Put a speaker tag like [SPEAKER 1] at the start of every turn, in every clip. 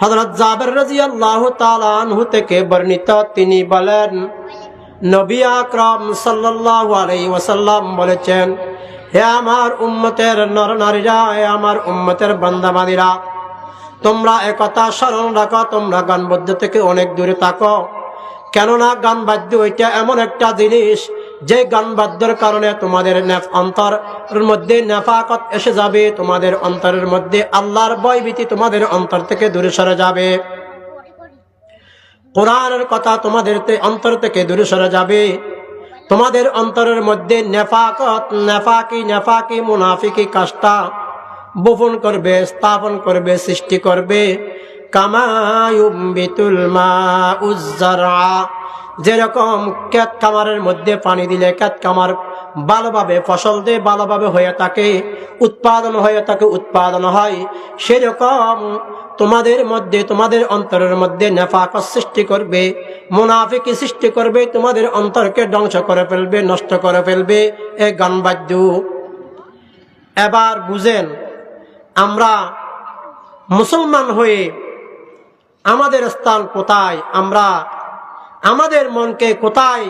[SPEAKER 1] হযরত জাবের রাদিয়াল্লাহু তাআলা আনহু থেকে বর্ণিত, তিনি বলেন, নবী আকরাম সাল্লাল্লাহু আলাইহি ওয়াসাল্লাম বলেছেন, হে আমার উম্মতের নরনারীরা, হে আমার উম্মতের বান্দাবান্দীরা, তোমরা একথা স্মরণ রাখো, তোমরা গান বাদ্য থেকে অনেক দূরে থাকো। কেননা গান বাদ্য এটা এমন একটা জিনিস যে গান বাদ্যের কারণে তোমাদের অন্তরের মধ্যে নেফাকত এসে যাবে, তোমাদের অন্তরের মধ্যে আল্লাহর ভয়ভীতি তোমাদের অন্তর থেকে দূরে সরে যাবে, কোরআনের কথা তোমাদের অন্তর থেকে দূরে সরে যাবে, তোমাদের অন্তরের মধ্যে নেফাকত, নেফাকি মুনাফিকি কাজটা বপন করবে, স্থাপন করবে, সৃষ্টি করবে। কামা ইউমবিতুল মাউজ যারআ, যেরকম ক্ষেত খামারের মধ্যে পানি দিলে ক্ষেত খামার ভালোভাবে ফসল দিয়ে ভালোভাবে হয়ে থাকে, উৎপাদন হয়, সেরকম তোমাদের মধ্যে, তোমাদের অন্তরের মধ্যে নেফাকত সৃষ্টি করবে, মুনাফিকি সৃষ্টি করবে, তোমাদের অন্তরকে ধ্বংস করে ফেলবে, নষ্ট করে ফেলবে এই গান বাদ্য। এবার বুঝেন, আমরা মুসলমান হয়ে আমাদের স্থান কোথায়? আমরা আমাদের মনকে কোথায়,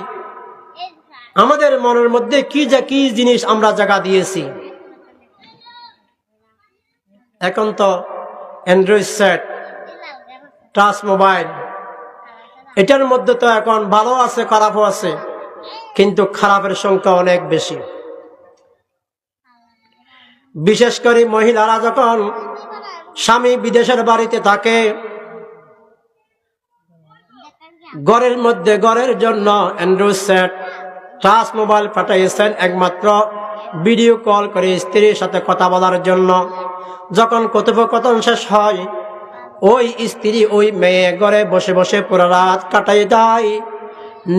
[SPEAKER 1] আমাদের মনের মধ্যে কি জিনিস আমরা জায়গা দিয়েছি? এখন তো অ্যান্ড্রয়েড সেট, টাচ মোবাইল, এটার মধ্যে তো এখন ভালো আছে, খারাপও আছে, কিন্তু খারাপের সংখ্যা অনেক বেশি। বিশেষ করে মহিলারা যখন স্বামী বিদেশের বাড়িতে থাকে, ঘরের মধ্যে ঘরের জন্য অ্যান্ড্রয়েড সেট, টাচ মোবাইল পাঠাইছেন একমাত্র ভিডিও কল করে স্ত্রীর সাথে কথা বলার জন্য। যখন কথোপকথন শেষ হয়, ওই স্ত্রী ওই মেয়ে ঘরে বসে বসে পুরো রাত কাটাই দেয়,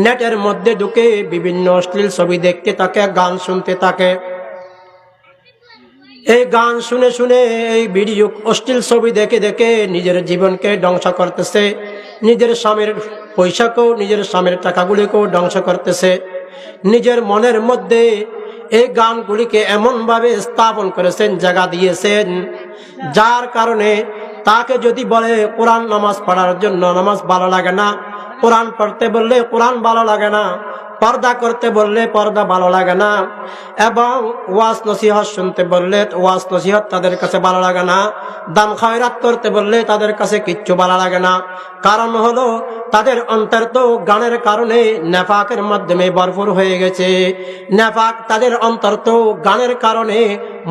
[SPEAKER 1] নেটের মধ্যে ঢুকে বিভিন্ন অশ্লীল ছবি দেখতে থাকে, গান শুনতে থাকে। এই গান শুনে শুনে, এই ভিডিও অশ্লীল ছবি দেখে দেখে নিজের জীবনকে ধ্বংস করতেছে, নিজের স্বামীর পয়সাকেও, নিজের স্বামীর টাকাগুলিকেও ধ্বংস করতেছে। নিজের মনের মধ্যে এই গানগুলিকে এমন ভাবে স্থাপন করেছেন, জায়গা দিয়েছেন, যার কারণে তাকে যদি বলে কোরআন নামাজ পড়ার জন্য, নামাজ ভালো লাগে না, কোরআন পড়তে বললে কোরআন ভালো লাগে না, পর্দা করতে বললে পর্দা ভালো লাগে না, এবং ওয়াজ নসিহত শুনতে বললে ওয়াজ নসিহত তাদের কাছে ভালো লাগে না, দান খয়রাত করতে বললে তাদের কাছে কিচ্ছু ভালো লাগে না। কারণ হলো তাদের অন্তর তো গানের কারণে নেফাকের মাধ্যমে ভরপুর হয়ে গেছে। নেফাক, তাদের অন্তর তো গানের কারণে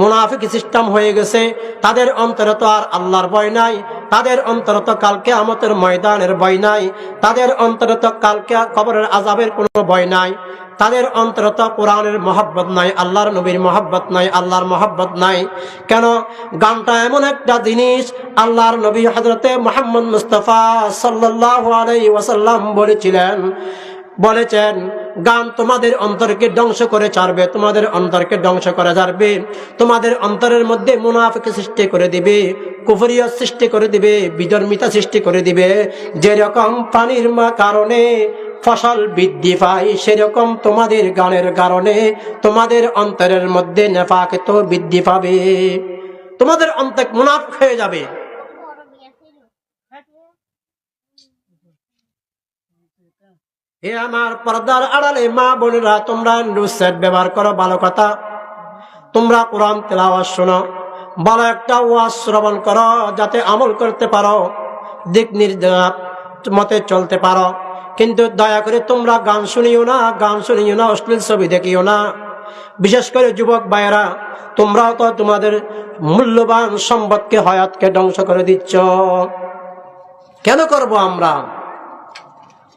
[SPEAKER 1] মুনাফিক সিস্টেম হয়ে গেছে। তাদের অন্তরে তো আর আল্লাহর ভয় নাই, তাদের অন্তরে তো কাল কিয়ামতের ময়দানের ভয় নাই, তাদের অন্তরে তো কাল কবরের আযাবের কোনো ভয় নাই, তাদের অন্তরে তো কোরআনের মহব্বত নাই, আল্লাহর নবীর মহব্বত নাই, আল্লাহর মহব্বত নাই। কেন? গানটা এমন একটা জিনিস, আল্লাহর নবী হযরতে মুহাম্মদ মুস্তাফা সাল্লাল্লাহু আলাইহি ওয়াসাল্লাম বলেছেন, গান তোমাদের অন্তরকে ধ্বংস করে ছাড়বে, তোমাদের অন্তরকে ধ্বংস করে ছাড়বে, তোমাদের অন্তরের মধ্যে মুনাফিক সৃষ্টি করে দিবে, কুফরিয়ত সৃষ্টি করে দিবে, বিধর্মিতা সৃষ্টি করে দিবে। যেরকম পানির কারণে ফসল বৃদ্ধি পায়, সেরকম তোমাদের গানের কারণে তোমাদের অন্তরের মধ্যে নেফাক তো বৃদ্ধি পাবে, তোমাদের অন্তর মুনাফিক হয়ে যাবে। হে আমার পর্দার আড়ালে মা বোনেরা, তোমরা অ্যান্ড্রয়েড সেট ব্যবহার করো, ভালো কথা। তোমরা কোরআন তেলাওয়াত শোনো, ভালো একটা ওয়াজ শ্রবণ করো, যাতে আমল করতে পারো, দিক নির্দেশ মতে চলতে পারো। কিন্তু দয়া করে তোমরা গান শুনিও না, অশ্লীল ছবি দেখিও না। বিশেষ করে যুবক ভাইয়েরা, তোমরাও তো তোমাদের মূল্যবান সম্পদকে, হায়াতকে ধ্বংস করে দিচ্ছ। কেন করব আমরা?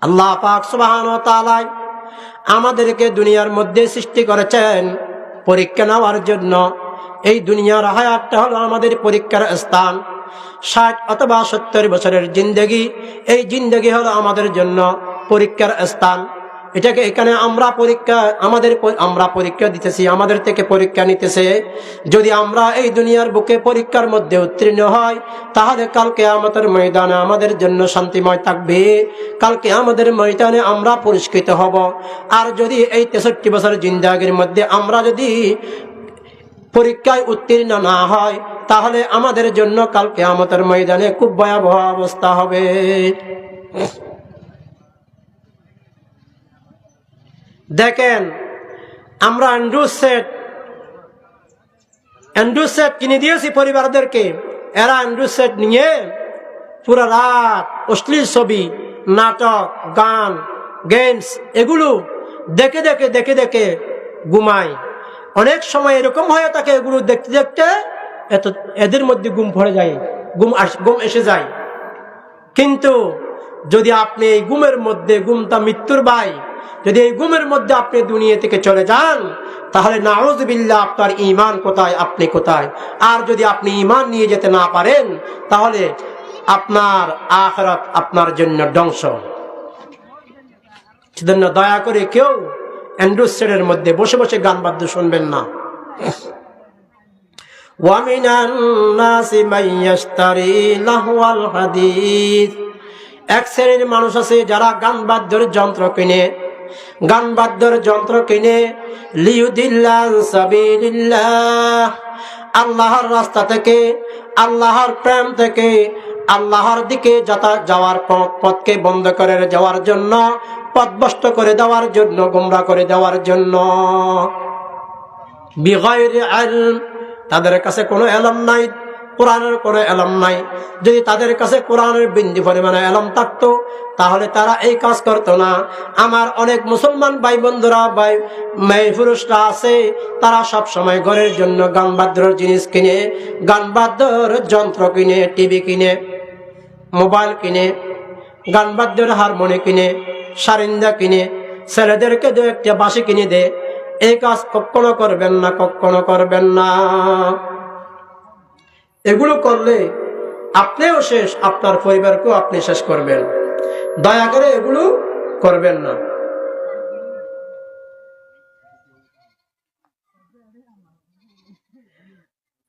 [SPEAKER 1] আল্লাহ পাক সুবহানাহু ওয়া তাআলা আমাদেরকে দুনিয়ার মধ্যে সৃষ্টি করেছেন পরীক্ষা নেওয়ার জন্য। এই দুনিয়ার হায়াতটা হলো আমাদের পরীক্ষার স্থান। 60 অথবা 70 বছরের জিন্দেগি, এই জিন্দেগি হলো আমাদের জন্য পরীক্ষার স্থান। এটাকে এখানে আমরা পরীক্ষা দিতেছি, আমাদের থেকে পরীক্ষা নিতেছে। যদি আমরা এই দুনিয়ার বুকে পরীক্ষার মধ্যে উত্তীর্ণ হয়, তাহলে কালকে আমাদের ময়দানে আমাদের জন্য শান্তিময় থাকবে, কালকে আমাদের ময়দানে আমরা পুরস্কৃত হব। আর যদি এই 63 বছর জিন্দেগির মধ্যে আমরা যদি পরীক্ষায় উত্তীর্ণ না হয়, তাহলে আমাদের জন্য কাল কিয়ামতের ময়দানে খুব ভয়াবহ অবস্থা হবে। দেখেন, আমরা অ্যান্ড্রু সেট কিনে দিয়েছি পরিবারদেরকে, এরা অ্যান্ড্রু সেট নিয়ে পুরো রাত অশ্লীল ছবি, নাটক, গান, গেমস এগুলো দেখে দেখে দেখে দেখে ঘুমায়। অনেক সময় এরকম হয়ে থাকে, এগুলো দেখতে দেখতে এদের মধ্যে ঘুম পড়ে যায়, ঘুম এসে যায়। কিন্তু যদি আপনি এই ঘুমের মধ্যে, ঘুমটা মৃত্যুর ভাই, যদি এই ঘুমের মধ্যে আপনি দুনিয়া থেকে চলে যান, তাহলে নাউযুবিল্লাহ আপনার ঈমান কোথায়, আপনি কোথায়? আর যদি আপনি ঈমান নিয়ে যেতে না পারেন, তাহলে আপনার আখিরাত আপনার জন্য ধ্বংস। সেজন্য দয়া করে কেউ অ্যান্ড্রয়েড সেটের মধ্যে বসে বসে গান বাদ্য শুনবেন না। ওয়ামিনান নাসি মাইয়াশতারি লাহওয়াল হাদিস, এক শ্রেণীর মানুষ আছে যারা গান বাদ্যের যন্ত্র কিনে লিয়ুদিল্লা সাবিলিল্লাহ, আল্লাহর রাস্তা থেকে, আল্লাহর প্রেম থেকে, আল্লাহর দিকে যাওয়ার পথকে বন্ধ করে যাওয়ার জন্য, পথভ্রষ্ট করে দেওয়ার জন্য, গোমরা করে দেওয়ার জন্য। বিগাইরি ইলম, তাদের কাছে কোনো এলম নাই, কোরআনের কোনো এলম নাই। যদি তাদের কাছে কোরআনের বিন্দু পরিমাণে এলম থাকতো, তাহলে তারা এই কাজ করতো না। আমার অনেক মুসলমান ভাই বন্ধুরা, মেয়ে পুরুষরা আছে, তারা সব সময় ঘরের জন্য গান বাদ্যর জিনিস কিনে, গান বাদ্যর যন্ত্র কিনে, টিভি কিনে, মোবাইল কিনে, গান বাদ্যের হারমোনি কিনে, সারিন্দা কিনে, ছেলেদেরকে দু একটা বাঁশি কিনে দে। এই কাজ কখনো করবেন না, কখনো করবেন না। এগুলো করলে আপনিও শেষ, আপনার পরিবারকেও আপনি শেষ করবেন। দয়া করে এগুলো করবেন না।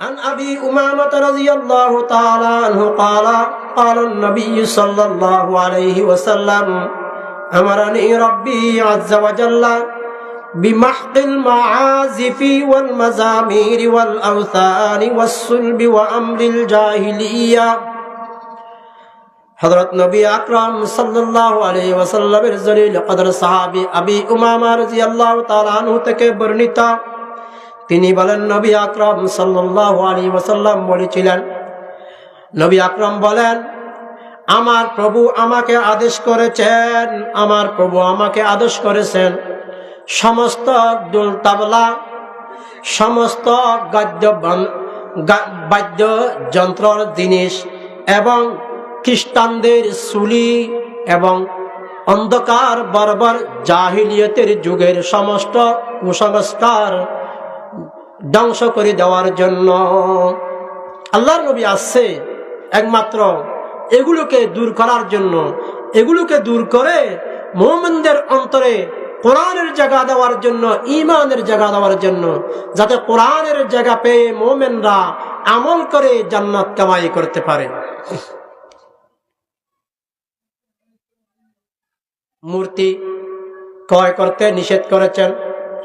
[SPEAKER 1] عن أبي أمامة رضي الله تعالى عنه قال قال النبي صلى الله عليه وسلم أمرني ربي عز وجل بمحق المعازف والمزامير والأوثان والصلب وأمر الجاهلية। হযরত নবী আকরাম সাল্লাল্লাহু আলাইহি ওয়াসাল্লামের জলিল কদর সাহাবী আবি উমামা রাদিয়াল্লাহু তাআলা আনহু থেকে বর্ণিত, তিনি বলেন, নবী আকরাম সাল্লাল্লাহু আলাইহি ওয়াসাল্লাম বলেছিলেন, নবী আকরাম বলেন, আমার প্রভু আমাকে আদেশ করেছেন, সমস্ত দোল তাবলা, সমস্ত বাদ্য যন্ত্রর জিনিস এবং খ্রিস্টানদের সুলি এবং অন্ধকার বর্বর জাহিলিয়তের যুগের সমস্ত কুসংস্কার ধ্বংস করে দেওয়ার জন্য। আল্লাহর নবী আসছে একমাত্র এগুলোকে দূর করার জন্য, এগুলোকে দূর করে মুমিনদের অন্তরে কোরআনের জায়গা দেওয়ার জন্য, ঈমানের জায়গা দেওয়ার জন্য, যাতে কোরআনের জায়গা পেয়ে মুমিনরা আমল করে জান্নাত কামাই করতে পারে। মূর্তি ক্রয় করতে নিষেধ করেছেন।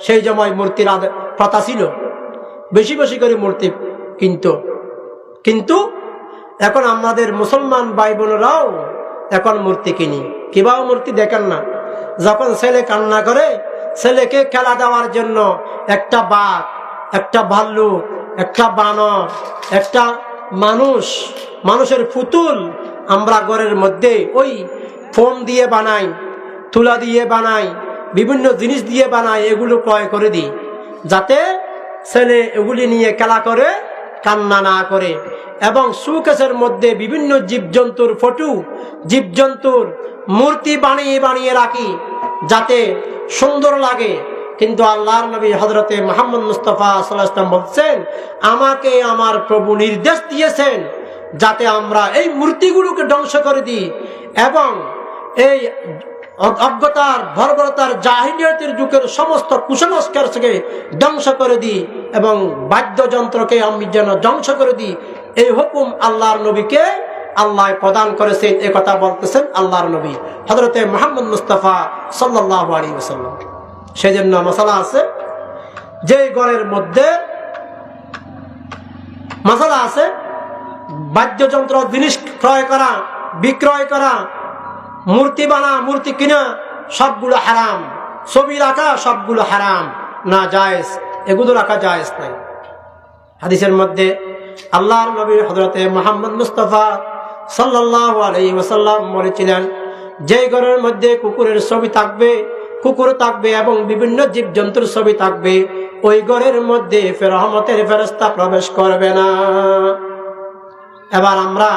[SPEAKER 1] সেই সময় মূর্তির প্রথা ছিল, বেশি বেশি করে মূর্তি কিন্তু এখন আমাদের মুসলমান ভাই বোনেরাও এখন মূর্তি কিনি। কিভাবে মূর্তি দেখেন না, যখন ছেলে কান্না করে, ছেলেকে খেলা দেওয়ার জন্য একটা বাঘ, একটা ভাল্লুক, একটা বানর, একটা মানুষের পুতুল আমরা ঘরের মধ্যে ওই ফোম দিয়ে বানাই, তুলা দিয়ে বানাই, বিভিন্ন জিনিস দিয়ে বানাই, এগুলো ক্রয় করে দিই, যাতে ছেলে এগুলি নিয়ে খেলা করে, কান্না না করে। এবং সুকেসের মধ্যে বিভিন্ন জীবজন্তুর ফটো, জীবজন্তুর মূর্তি বানিয়ে বানিয়ে রাখি, যাতে সুন্দর লাগে। কিন্তু আল্লাহর নবী হযরতে মুহাম্মদ মুস্তাফা সাল্লাল্লাহু আলাইহি ওয়াসাল্লাম বলছেন, আমাকে আমার প্রভু নির্দেশ দিয়েছেন যাতে আমরা এই মূর্তিগুলোকে ধ্বংস করে দিই এবং এই অজ্ঞতার, বর্বরতার, জাহিলিয়াতের যুগের সমস্ত কুসংস্কারকে ধ্বংস করে দিই এবং বাদ্যযন্ত্রকে আমি যেন ধ্বংস করে দিই। এই হুকুম আল্লাহর নবীকে আল্লাহ প্রদান করেছেন। এই কথা বলতেছেন আল্লাহর নবী হযরতে মুহাম্মদ মুস্তাফা সাল্লাল্লাহু আলাইহি ওয়াসাল্লাম। সেজন্য মাসালা আছে, যে ঘরের মধ্যে মাসালা আছে, বাদ্যযন্ত্র জিনিস ক্রয় করা, বিক্রয় করা, মূর্তি বানা, মূর্তি কিনা, সবগুলো হারাম। ছবি রাখা সবগুলো হারাম, না জায়েজ, এগুলো রাখা জায়েজ নাই। হাদিসের মধ্যে আল্লাহর নবী হযরতে মুহাম্মদ মুস্তাফা সাল্লাল্লাহু আলাইহি ওয়াসাল্লাম বলেছিলেন, যে ঘরের মধ্যে কুকুরের ছবি থাকবে, কুকুর থাকবে এবং বিভিন্ন জীবজন্তুর ছবি থাকবে, ওই ঘরের মধ্যে রহমতের ফেরেশতা প্রবেশ করবে না। এবার আমরা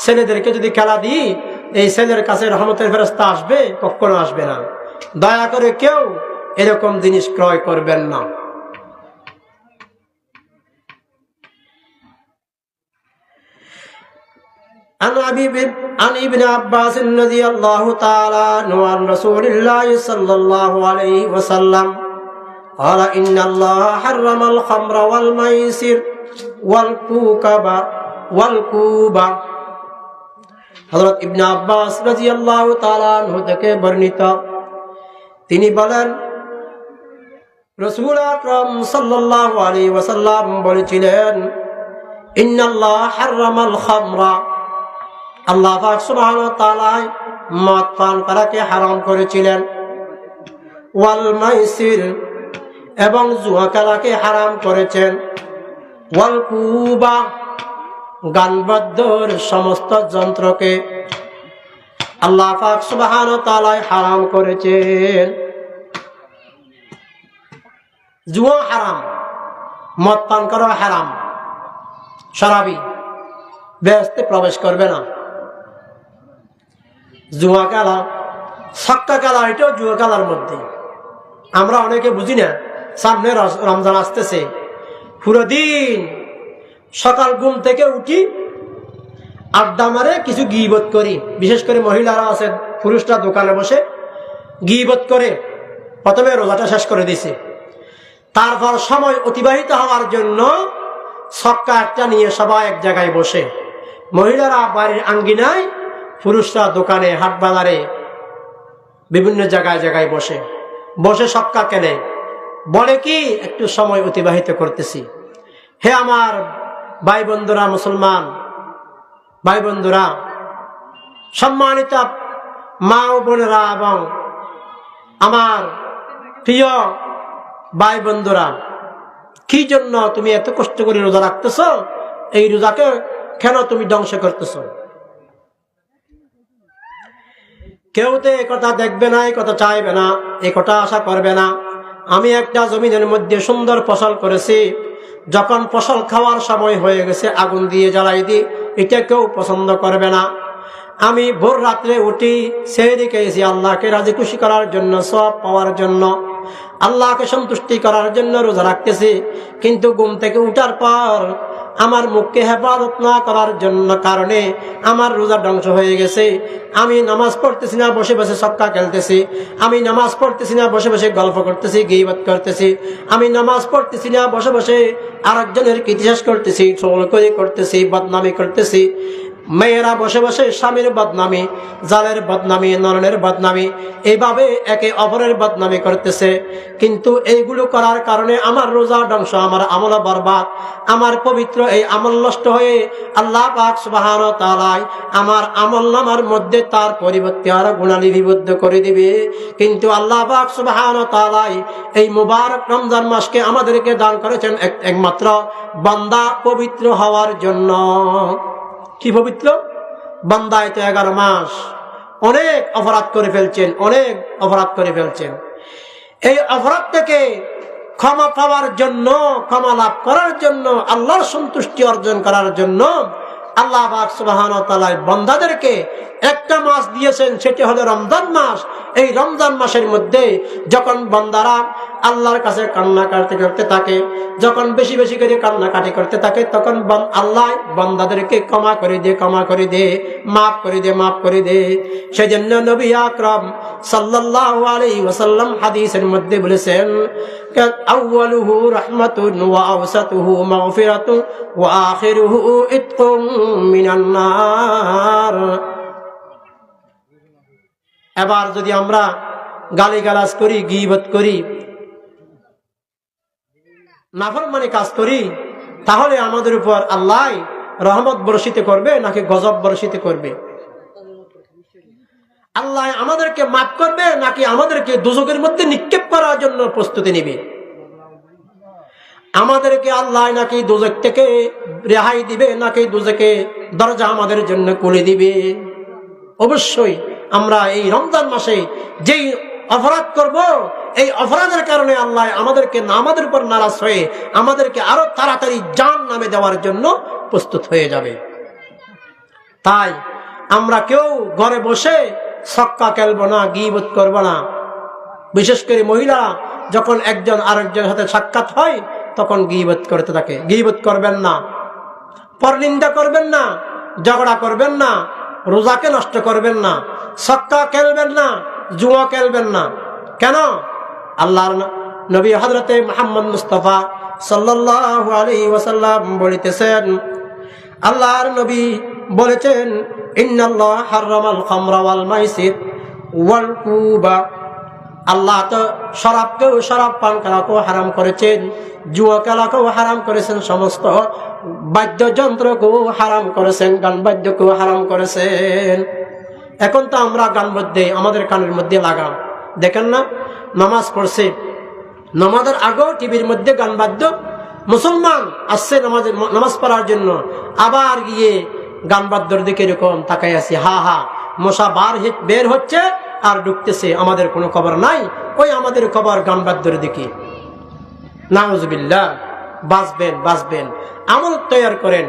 [SPEAKER 1] ছেলেদেরকে যদি খেলা দিই, এই ছেলের কাছে রহমতের ফেরেশতা আসবে? কখনো আসবে না। দয়া করে কেউ এরকম জিনিস ক্রয় করবেন না। عن ابن عباس رضي الله تعالى عنه عن رسول الله صلى الله عليه وسلم قال إن الله حرم الخمر والميسر والكوبا হযরত ইবনে আব্বাস রাদিয়াল্লাহু তাআলা আনহু থেকে বর্ণিত, তিনি বলেন রাসূল আকরাম সাল্লাল্লাহু আলাইহি ওয়াসাল্লাম বলেছিলেন, ইন্নাল্লাহ হারামাল খামরা, আল্লাহ পাক সুবহানাহু ওয়া তাআলা মদ পান করাকে হারাম করেছিলেন, ওয়াল মাইসির, এবং জুয়া খেলাকে হারাম করেছেন, ওয়াল কুবা, গানবাদ্যর সমস্ত যন্ত্রকে আল্লাহ পাক সুবহানাহু ওয়া তাআলা হারাম করেছেন। জুয়া হারাম, মদ পান করা হারাম, শরাবি বেহেশতে প্রবেশ করবে না। জুয়া খেলা, ছক্কা খেলা, এটাও জুয়া খেলার মধ্যে। আমরা অনেকে বুঝি না, সামনে রমজান আসতেছে, পুরো দিন সকাল ঘুম থেকে উঠি, আড্ডা মারে, কিছু গীবত করি। বিশেষ করে মহিলারা আছে, পুরুষরা দোকানে বসে গীবত করে, প্রথমে রোজাটা শেষ করে দিছে। তারপর সময় অতিবাহিত হওয়ার জন্য ছক্কা একটা নিয়ে সবাই এক জায়গায় বসে, মহিলারা বাড়ির আঙ্গিনায়, পুরুষরা দোকানে, হাট বাজারে, বিভিন্ন জায়গায় জায়গায় বসে বসে ছক্কা কেনে, বলে কি একটু সময় অতিবাহিত করতেছি। হে আমার ভাই বন্ধুরা, মুসলমান ভাই বন্ধুরা, সম্মানিত মা ও বোনেরা এবং আমার প্রিয় ভাই বন্ধুরা, কি জন্য তুমি এত কষ্ট করে রোজা রাখতেছ? এই রোজাকে কেন তুমি ধ্বংস করতেছ? কেউ তো এ কথা দেখবে না, এ কথা চাইবে না, এ কথা আশা করবে না। আমি একটা জমিনের মধ্যে সুন্দর ফসল করেছি, যখন ফসল খাওয়ার সময় হয়ে গেছে আগুন দিয়ে জ্বালাই দিই, এটা কেউ পছন্দ করবে না। আমি ভোর রাত্রে উঠি, সেহরি খেয়েছি আল্লাহকে রাজি খুশি করার জন্য, সওয়াব পাওয়ার জন্য, আল্লাহকে সন্তুষ্টি করার জন্য রোজা রাখতেছি। কিন্তু ঘুম থেকে উঠার পর আমার মুখকে হেফাজত না করার জন্য কারণে আমার রোজা ধ্বংস হয়ে গেছে। আমি নামাজ পড়তেছি না, বসে বসে ছক্কা খেলতেছি। আমি নামাজ পড়তেছি না, বসে বসে গল্প করতেছি, গীবত করতেছি। আমি নামাজ পড়তেছি না, বসে বসে আরেকজনের ইতিহাস করতেছি, চগলখড়ি করতেছি, বদনামি করতেছি। মেয়েরা বসে বসে স্বামীর বদনামি, জালের বদনামি, নরনের বদনামি, এইভাবে একে অপরের বদনামি করতেছে। কিন্তু এইগুলো করার কারণে আমার রোজা ধ্বংস, আমার আমল বরবাদ, আমার পবিত্র এই আমল নষ্ট হয়ে আল্লাহ পাক সুবহানাহু ওয়া তাআলা আমার আমলনামার মধ্যে তার পরিবর্তে আরো গুনাহ লিপিবদ্ধ করে দিবে। কিন্তু আল্লাহ পাক সুবহানাহু ওয়া তাআলা এই মুবারক রমজান মাসকে আমাদেরকে দান করেছেন একমাত্র বান্দা পবিত্র হওয়ার জন্য। কি পবিত্র? বান্দায় তো 11 মাস অনেক অপরাধ করে ফেলছেন, অনেক অপরাধ করে ফেলছেন। এই অপরাধ থেকে ক্ষমা পাওয়ার জন্য, ক্ষমা লাভ করার জন্য, আল্লাহর সন্তুষ্টি অর্জন করার জন্য আল্লাহ পাক সুবহানাহু ওয়া তাআলা বান্দাদেরকে একটা মাস দিয়েছেন, সেটি হলো রমজান মাস। এই রমজান মাসের মধ্যে যখন বান্দারা আল্লাহর কাছে কান্নাকাটি করতে থাকে, যখন বেশি বেশি করে কান্নাকাটি করতে থাকে, তখন আল্লাহ বান্দাদেরকে ক্ষমা করে দে, ক্ষমা করে দে, মাফ করে দে, মাফ করে দে। সেজন্য নবী আকরাম সাল্লাল্লাহু আলাইহি ওয়াসাল্লাম হাদিসের মধ্যে বলেছেন, আউয়ালুহু রাহমাতুন ওয়া আওসাতুহু মাগফিরাতুন ওয়া আখিরুহু ইতকুম মিনান নার। এবার যদি আমরা গালিগালাজ করি, গীবত করি, নাফরমানি কাজ করি, তাহলে আমাদের উপর আল্লাহ রহমত বর্ষিত করবে নাকি গজব বর্ষিত করবে? আল্লাহ আমাদেরকে মাফ করবে নাকি আমাদেরকে দুজকের মধ্যে নিক্ষেপ করার জন্য প্রস্তুতি নেবে? আমাদেরকে আল্লাহ নাকি দুজক থেকে রেহাই দিবে নাকি দুজকে দরজা আমাদের জন্য খুলে দিবে? অবশ্যই আমরা এই রমজান মাসে যেই অপরাধ করব, এই অপরাধের কারণে আল্লাহ আমাদের উপর নারাজ হয়ে আমাদেরকে আরো তাড়াতাড়ি জাহান্নামে দেওয়ার জন্য প্রস্তুত হয়ে যাবে। তাই আমরা কেউ ঘরে বসে ছক্কা খেলবো না, গীবত করবো না। বিশেষ করে মহিলা যখন একজন আরেকজনের সাথে সাক্ষাৎ হয় তখন গীবত করতে থাকে। গীবত করবেন না, পরনিন্দা করবেন না, ঝগড়া করবেন না, রোজাকে নষ্ট করবেন না, ছক্কা খেলবেন না, জুয়া খেলবেন না। কেন? আল্লাহর নবী হযরতে মুহাম্মদ মুস্তাফা সাল্লাল্লাহু আলাইহি ওয়াসাল্লাম বলিতেছেন, আল্লাহর নবী বলেছেন, ইন্নাল্লাহ হারামাল খামরা ওয়াল মাইসির ওয়াল কুবা। আল্লাহ তো শরাব পান করাকেও হারাম করেছেন, জুয়া খেলাকেও হারাম করেছেন, সমস্ত বাদ্যযন্ত্রকেও হারাম করেছেন, গান বাদ্যকেও হারাম করেছেন। এখন তো আমরা গান বাদ্যে আমাদের কানের মধ্যে লাগাম, দেখেন না? নামাজ পড়ছে, নামাজের আগেও টিভির মধ্যে গান বাদ্য। মুসলমান আসছে নামাজ পড়ার জন্য, আবার গিয়ে গান বাদ্যর দিকে এরকম তাকাই আছি, হা হা মশা বের হচ্ছে আর ঢুকতেছে, আমাদের কোনো খবর নাই। ওই আমাদের খবর গান বাদ্যর দিকে। নাউজুবিল্লাহ। বাঁচবেন, আমল তৈয়ার করেন।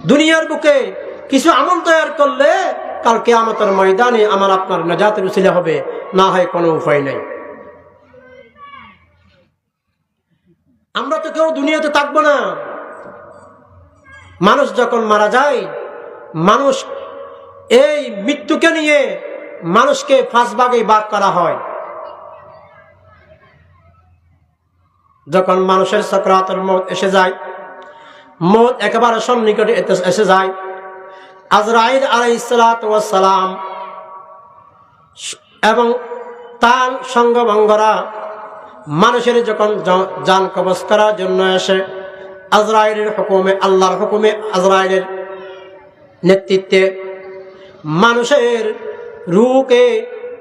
[SPEAKER 1] দুনিয়ার বুকে কিছু আমল তৈয়ার করলে কাল কিয়ামতের ময়দানে আমার আপনার নাজাতের উসিলা হবে, না হয় কোনো উপায় নাই। আমরা তো কেউ দুনিয়াতে থাকবো না। মানুষ যখন মারা যায়, মানুষ এই মৃত্যুকে নিয়ে মানুষকে 5 ভাগে ভাগ করা হয়। যখন মানুষের সাকরাতুল মউত এসে যায়, মউত একেবারে সন্নিকটে এসে যায়, আজরাইল আলাইহিস সালাতু ওয়াস সালাম এবং তার সঙ্গভঙ্গরা মানুষের যখন জান কবজ করার জন্য আসে, আজরাইলের হুকুমে, আল্লাহর হুকুমে, আজরাইলের নেতৃত্বে মানুষের রূহকে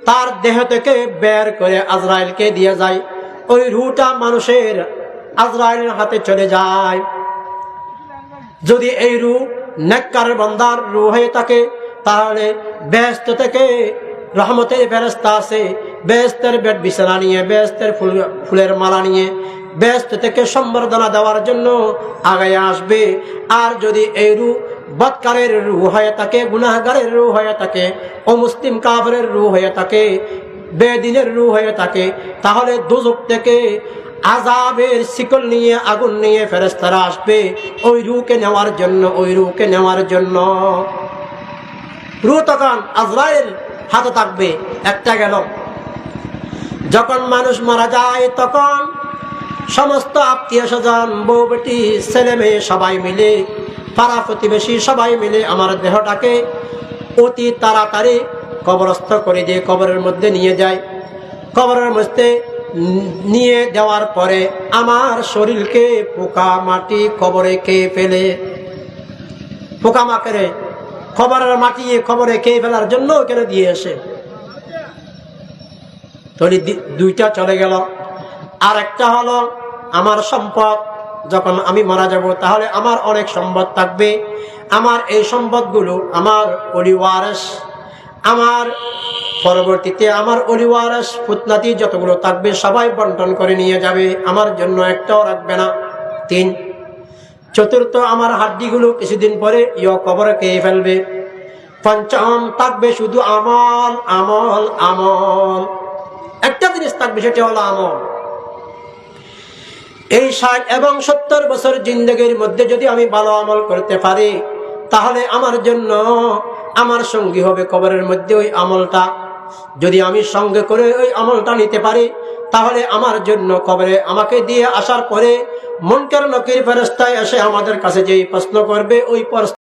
[SPEAKER 1] তার দেহ থেকে বের করে আজরাইলকে দিয়ে যায়। ওই রূহটা মানুষের আজরাইলের হাতে চলে যায়। যদি এই রূহ নেককার বান্দার রূহ হয়ে থাকে, তাহলে বেহেশত থেকে রহমতের ফেরেশতা আছে, বেহেশতের বেড বিছানা নিয়ে, বেহেশতের ফুলের মালা নিয়ে বেহেশত থেকে সম্বর্ধনা দেওয়ার জন্য আগায় আসবে। আর যদি এই রূহ বদকারের রূহ হয়ে থাকে, গুনাহগারের রূহ হয়ে থাকে, অমুসলিম কাফেরের রূহ হয়ে থাকে, বেদিনের রূহ হয়ে থাকে, তাহলে দোজখ থেকে আযাবের শিকল নিয়ে, আগুন নিয়ে ফেরেশতারা আসবে ওই রূহকে নেওয়ার জন্য। রূহ তখন আজরাইল হাতে থাকবে। একটা গেল। যখন মানুষ মারা যায় তখন সমস্ত আত্মীয় স্বজন, বউ বেটি, ছেলে মেয়ে সবাই মিলে, পাড়া প্রতিবেশী সবাই মিলে আমার দেহটাকে অতি তাড়াতাড়ি কবরস্থ করে দিয়ে কবরের মধ্যে নিয়ে যায়। কবরের মধ্যে নিয়ে যাওয়ার পরে আমার শরীরকে পোকা মাটি কবরে খেয়ে ফেলে। পোকা মাকড়ে কবরের মাটি কবরে খেয়ে ফেলার জন্য ওখানে দিয়ে আসে। তবে দুইটা চলে গেল। আর একটা হলো আমার সম্পদ। যখন আমি মারা যাব তাহলে আমার অনেক সম্পদ থাকবে। আমার এই সম্পদগুলো আমার ওলি ওয়ারিস, আমার পরবর্তীতে আমার ওলি ওয়ারিস পুতনাতি যতগুলো থাকবে সবাই বন্টন করে নিয়ে যাবে, আমার জন্য একটাও রাখবে না। 3, চতুর্থ আমার হাড্ডিগুলো কিছুদিন পরে কবরে খেয়ে ফেলবে। 5ম থাকবে শুধু আমল, আমল, আমল। একটা জিনিস থাকবে, সেটা হলো আমল। এই 60 এবং 70 বছর জিন্দেগির মধ্যে যদি আমি ভালো আমল করতে পারি, তাহলে আমার জন্য আমার সঙ্গী হবে কবরের মধ্যে ওই আমলটা। যদি আমি সঙ্গে করে ওই আমলটা নিতে পারি, তাহলে আমার জন্য কবরে আমাকে দিয়ে আসার পরে মুনকার নাকির ফেরেশতা এসে আমাদের কাছে যেই প্রশ্ন করবে, ওই প্রশ্ন